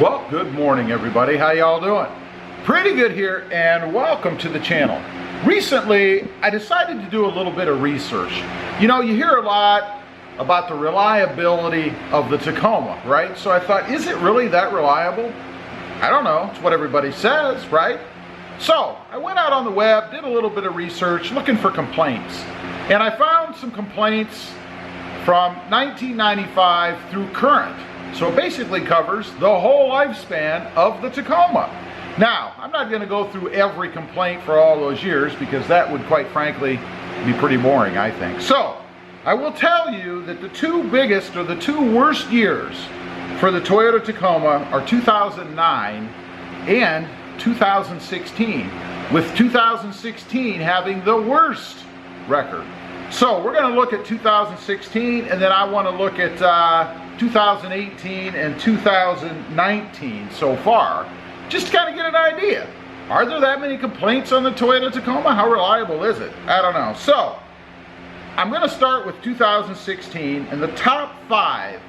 Well, good morning everybody. How y'all doing? Pretty good here, and welcome to the channel. Recently, I decided to do a little bit of research. You know, you hear a lot about the reliability of the Tacoma, right? So I thought, is it really that reliable? I don't know. It's what everybody says, right? So I went out on the web, did a little bit of research, looking for complaints. And I found some complaints from 1995 through current. So it basically covers the whole lifespan of the Tacoma. Now, I'm not going to go through every complaint for all those years because that would, quite frankly, be pretty boring, I think. So, I will tell you that the two biggest or the two worst years for the Toyota Tacoma are 2009 and 2016, with 2016 having the worst record. So, we're going to look at 2016, and then I want to look at 2018 and 2019 so far, just to kind of get an idea. Are there that many complaints on the Toyota Tacoma? How reliable is it? I don't know. So, I'm going to start with 2016, and the top 5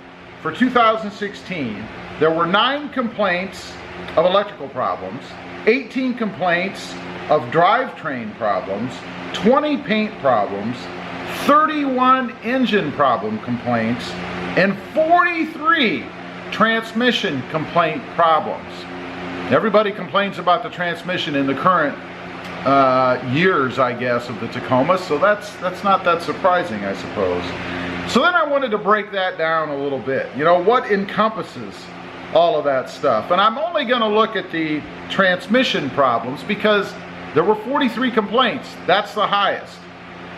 for 2016, there were 9 complaints of electrical problems, 18 complaints of drivetrain problems, 20 paint problems, 31 engine problem complaints, and 43 transmission complaint problems. Everybody complains about the transmission in the current years, I guess, of the Tacoma, so that's not that surprising, I suppose. So then I wanted to break that down a little bit. You know, what encompasses all of that stuff? And I'm only going to look at the transmission problems because there were 43 complaints. That's the highest.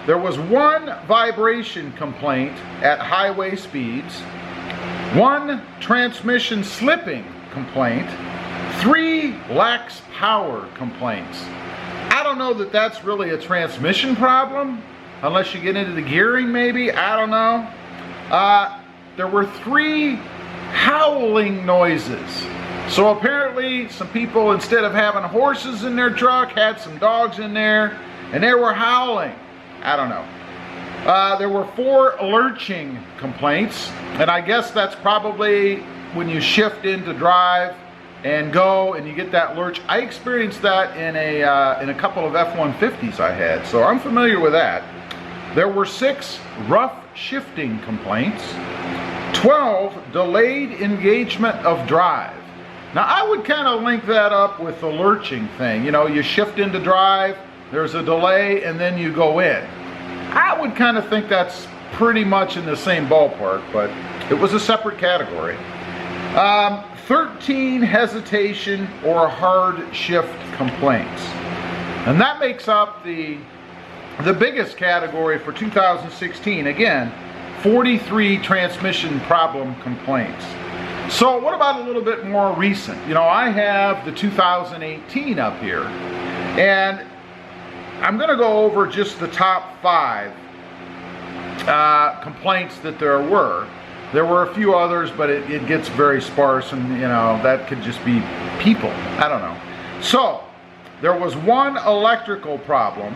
There was 1 vibration complaint at highway speeds, 1 transmission slipping complaint, 3 lax power complaints. I don't know that that's really a transmission problem, unless you get into the gearing maybe, I don't know. There were 3 howling noises. So apparently some people, instead of having horses in their truck, had some dogs in there, and they were howling. I don't know. There were 4 lurching complaints, and I guess that's probably when you shift into drive and go and you get that lurch. I experienced that in a couple of F-150s I had, so I'm familiar with that. There were 6 rough shifting complaints, 12 delayed engagement of drive. Now I would kind of link that up with the lurching thing. You know, you shift into drive, there's a delay, and then you go in. I would kind of think that's pretty much in the same ballpark, but it was a separate category. 13 hesitation or hard shift complaints. And that makes up the biggest category for 2016. Again, 43 transmission problem complaints. So what about a little bit more recent? You know, I have the 2018 up here, and I'm going to go over just the top 5 complaints that there were. There were a few others, but it gets very sparse, and you know, that could just be people. I don't know. So, there was 1 electrical problem.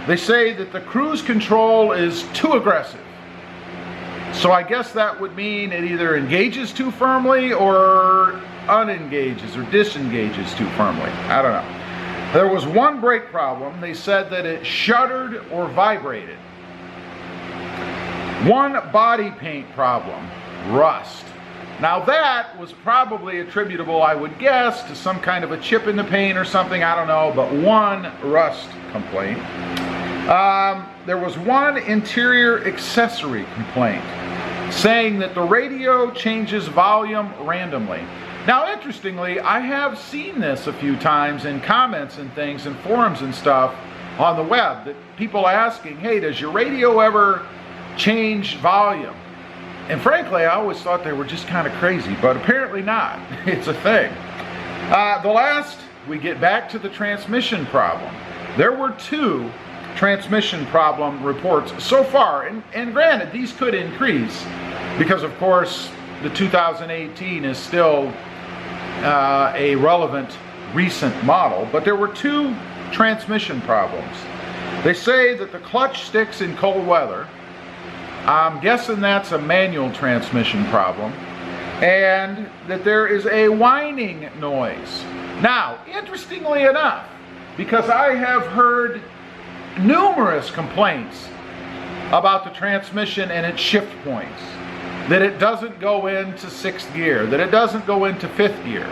They say that the cruise control is too aggressive. So I guess that would mean it either engages too firmly or unengages or disengages too firmly. I don't know. There was 1 brake problem. They said that it shuddered or vibrated. 1 body paint problem, rust. Now that was probably attributable, I would guess, to some kind of a chip in the paint or something, I don't know, but 1 rust complaint. There was 1 interior accessory complaint, saying that the radio changes volume randomly. Now, interestingly, I have seen this a few times in comments and things and forums and stuff on the web, that people asking, hey, does your radio ever change volume? And frankly, I always thought they were just kind of crazy, but apparently not. It's a thing. The last, we get back to the transmission problem. There were 2 transmission problem reports so far, and granted, these could increase because, of course, the 2018 is still a relevant recent model, but there were 2 transmission problems. They say that the clutch sticks in cold weather. I'm guessing that's a manual transmission problem. and that there is a whining noise. Now, interestingly enough, because I have heard numerous complaints about the transmission and its shift points, that it doesn't go into 6th gear, that it doesn't go into 5th gear,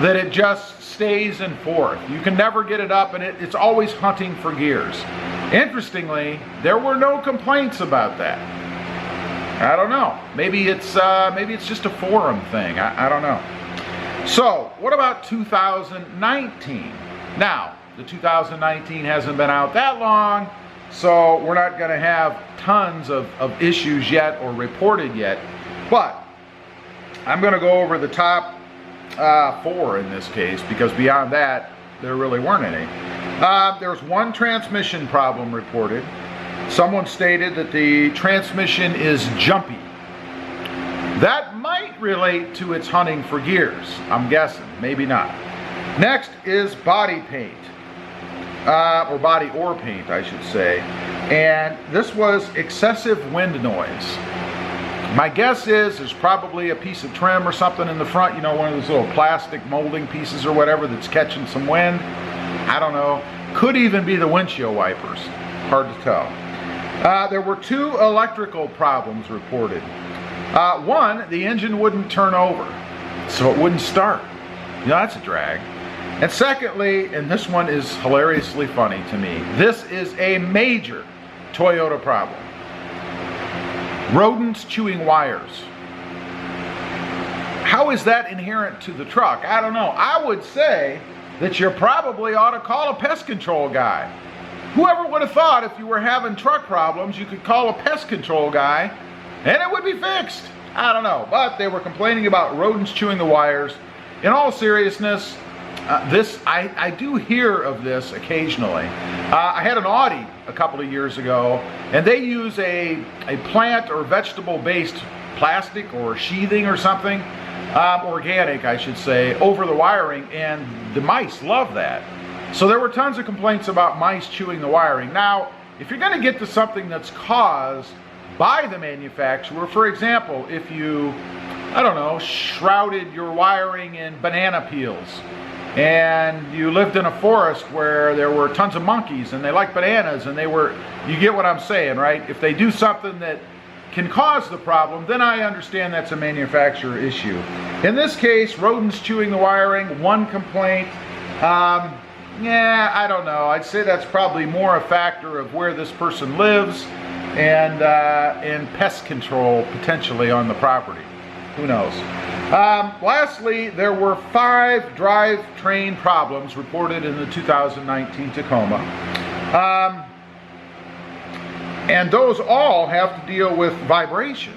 that it just stays in 4th. You can never get it up, and it's always hunting for gears. Interestingly, there were no complaints about that. I don't know. Maybe it's just a forum thing. I don't know. So, what about 2019? Now, the 2019 hasn't been out that long, so we're not going to have tons of issues yet or reported yet. But I'm going to go over the top 4 in this case, because beyond that, there really weren't any. There was one transmission problem reported. Someone stated that the transmission is jumpy. That might relate to its hunting for gears, I'm guessing, maybe not. Next is body paint, or body or paint, I should say. And this was excessive wind noise. My guess is there's probably a piece of trim or something in the front, you know, one of those little plastic molding pieces or whatever that's catching some wind. I don't know. Could even be the windshield wipers. Hard to tell. There were 2 electrical problems reported. One, the engine wouldn't turn over, so it wouldn't start. You know, that's a drag. And secondly, and this one is hilariously funny to me, this is a major Toyota problem. Rodents chewing wires. How is that inherent to the truck? I don't know. I would say that you probably ought to call a pest control guy. Whoever would have thought if you were having truck problems, you could call a pest control guy and it would be fixed. I don't know, but they were complaining about rodents chewing the wires. In all seriousness, I do hear of this occasionally. I had an Audi a couple of years ago, and they use a plant or vegetable-based plastic or sheathing or something, organic I should say, over the wiring, and the mice love that. So there were tons of complaints about mice chewing the wiring. Now, if you're going to get to something that's caused by the manufacturer, for example, if you, I don't know, shrouded your wiring in banana peels, and you lived in a forest where there were tons of monkeys and they like bananas, and you get what I'm saying, right? If they do something that can cause the problem, then I understand that's a manufacturer issue. In this case, rodents chewing the wiring, one complaint. Yeah, I don't know. I'd say that's probably more a factor of where this person lives and pest control potentially on the property. Who knows? Lastly, there were 5 drivetrain problems reported in the 2019 Tacoma. And those all have to deal with vibration.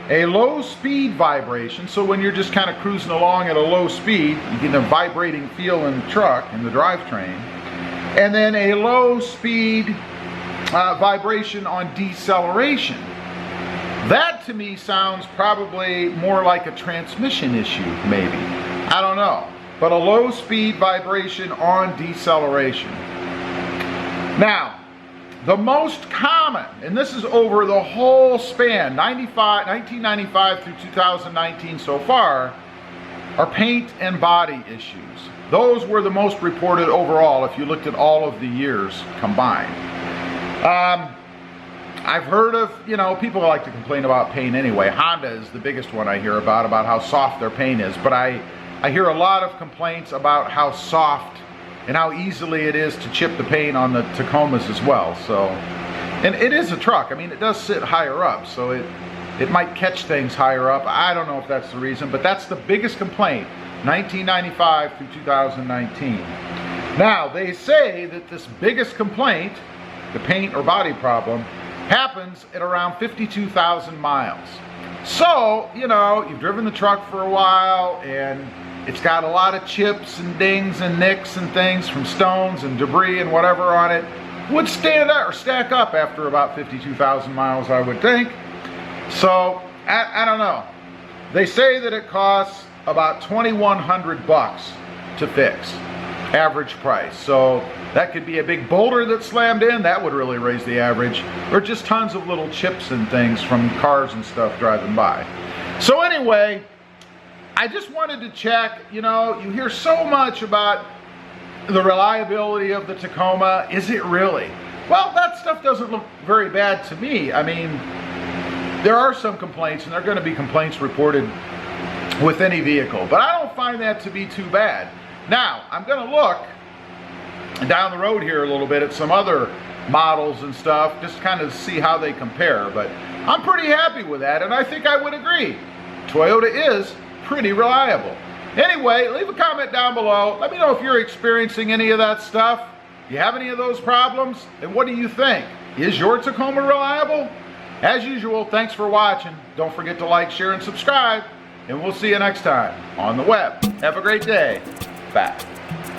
A low speed vibration, so when you're just kind of cruising along at a low speed, you get a vibrating feel in the truck, in the drivetrain. And then a low speed vibration on deceleration. That to me sounds probably more like a transmission issue, maybe. I don't know. But a low speed vibration on deceleration. Now, the most common, and this is over the whole span, 1995 through 2019 so far, are paint and body issues. Those were the most reported overall if you looked at all of the years combined. I've heard of, you know, people like to complain about paint anyway. Honda is the biggest one I hear about how soft their paint is. But I hear a lot of complaints about how soft and how easily it is to chip the paint on the Tacomas as well. So, and it is a truck. I mean, it does sit higher up, so it might catch things higher up. I don't know if that's the reason, but that's the biggest complaint, 1995 through 2019. Now, they say that this biggest complaint, the paint or body problem, happens at around 52,000 miles. So, you know, you've driven the truck for a while and it's got a lot of chips and dings and nicks and things from stones and debris and whatever on it. Would stand up or stack up after about 52,000 miles, I would think. So, I don't know. They say that it costs about $2,100 to fix, average price. So that could be a big boulder that slammed in, that would really raise the average, or just tons of little chips and things from cars and stuff driving by. So anyway, I just wanted to check, you know, you hear so much about the reliability of the Tacoma. Is it really? Well, that stuff doesn't look very bad to me. I mean, there are some complaints, and there are going to be complaints reported with any vehicle, but I don't find that to be too bad. Now, I'm going to look down the road here a little bit at some other models and stuff, just kind of see how they compare, but I'm pretty happy with that, and I think I would agree. Toyota is pretty reliable. Anyway, leave a comment down below. Let me know if you're experiencing any of that stuff. You have any of those problems? And what do you think? Is your Tacoma reliable? As usual, thanks for watching. Don't forget to like, share, and subscribe. And we'll see you next time on the web. Have a great day. Bye.